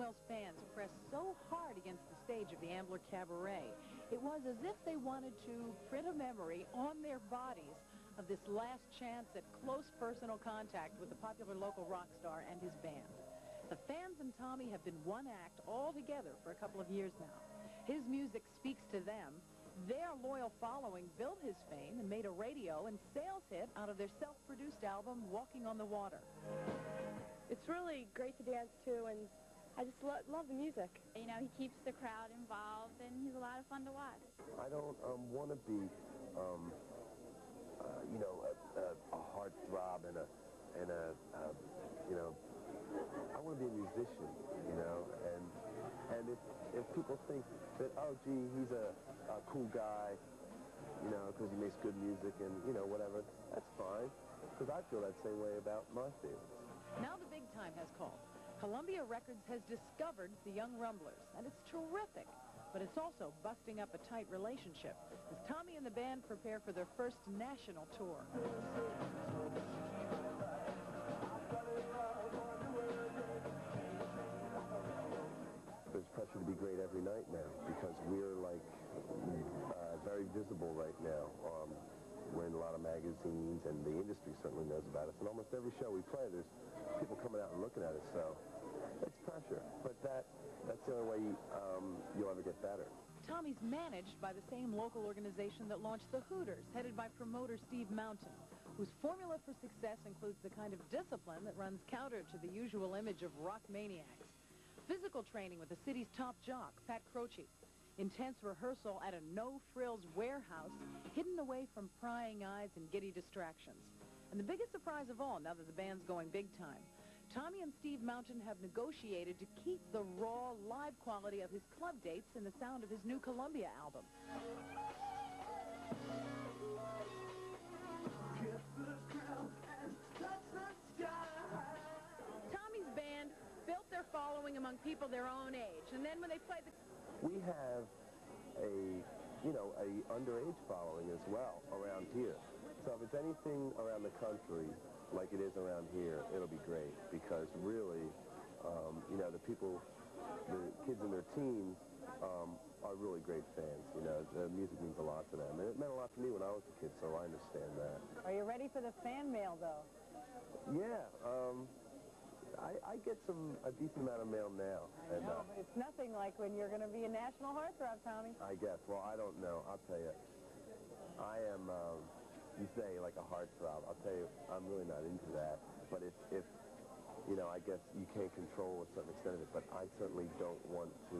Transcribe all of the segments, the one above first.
Conwell's fans pressed so hard against the stage of the Ambler Cabaret, it was as if they wanted to print a memory on their bodies of this last chance at close personal contact with the popular local rock star and his band. The fans and Tommy have been one act all together for a couple of years now. His music speaks to them. Their loyal following built his fame and made a radio and sales hit out of their self-produced album, Walking on the Water. It's really great to dance to, and I just love the music. You know, he keeps the crowd involved, and he's a lot of fun to watch. I don't want to be, you know, a heartthrob and you know, I want to be a musician, you know, and if people think that, oh, gee, he's a cool guy, you know, because he makes good music and, you know, whatever, that's fine, because I feel that same way about my favorites. Now the big time has called. Columbia Records has discovered the Young Rumblers, and it's terrific, but it's also busting up a tight relationship as Tommy and the band prepare for their first national tour. There's pressure to be great every night now because we're like very visible right now. We're in a lot of magazines, and the industry certainly knows about us. And almost every show we play, there's people coming out and looking at us. So it's pressure, but that's the only way you'll ever get better. Tommy's managed by the same local organization that launched the Hooters, headed by promoter Steve Mountain, whose formula for success includes the kind of discipline that runs counter to the usual image of rock maniacs. Physical training with the city's top jock, Pat Croce. Intense rehearsal at a no-frills warehouse, hidden away from prying eyes and giddy distractions. And the biggest surprise of all, now that the band's going big time, Tommy and Steve Mountain have negotiated to keep the raw, live quality of his club dates and the sound of his new Columbia album. Tommy's band built their following among people their own age, and then when they played the... We have a underage following as well around here. So if it's anything around the country like it is around here, it'll be great because really, you know, the kids in their teens are really great fans. You know, the music means a lot to them. And it meant a lot to me when I was a kid, so I understand that. Are you ready for the fan mail, though? Yeah. I get a decent amount of mail now. I know, but it's nothing like when you're going to be a national heartthrob, Tommy. I guess. Well, I don't know. I'll tell you. I am, you say, like a heartthrob. I'll tell you, I'm really not into that. But if you know, I guess you can't control a certain extent of it, but I certainly don't want to,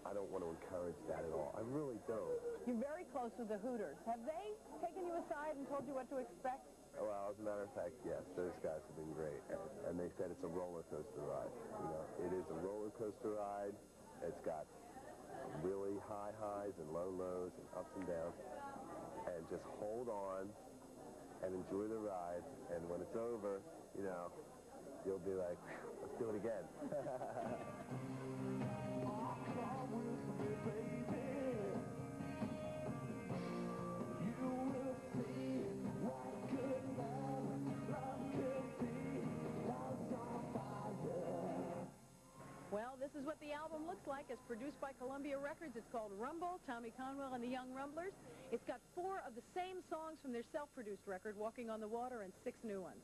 I don't want to encourage that at all. I really don't. You're very close with the Hooters. Have they taken you aside and told you what to expect? Well, as a matter of fact, yes, those guys have been great. And they said it's a roller coaster ride. You know, it is a roller coaster ride. It's got really high highs and low lows and ups and downs. And just hold on and enjoy the ride. And when it's over, you know, you'll be like, let's do it again. Well, this is what the album looks like. It's produced by Columbia Records. It's called Rumble, Tommy Conwell and the Young Rumblers. It's got 4 of the same songs from their self-produced record, Walking on the Water, and 6 new ones.